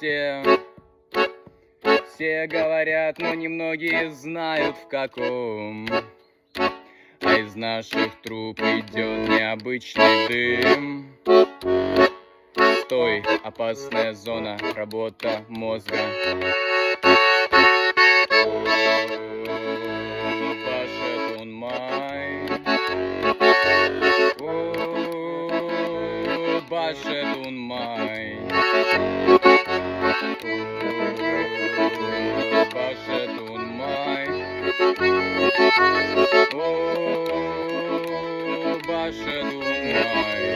месте. Все говорят, но немногие знают в каком. А из наших труб идет необычный дым. Стой, опасная зона, работа мозга. Башет он май. Башет он май. Башет он май. Башет он май.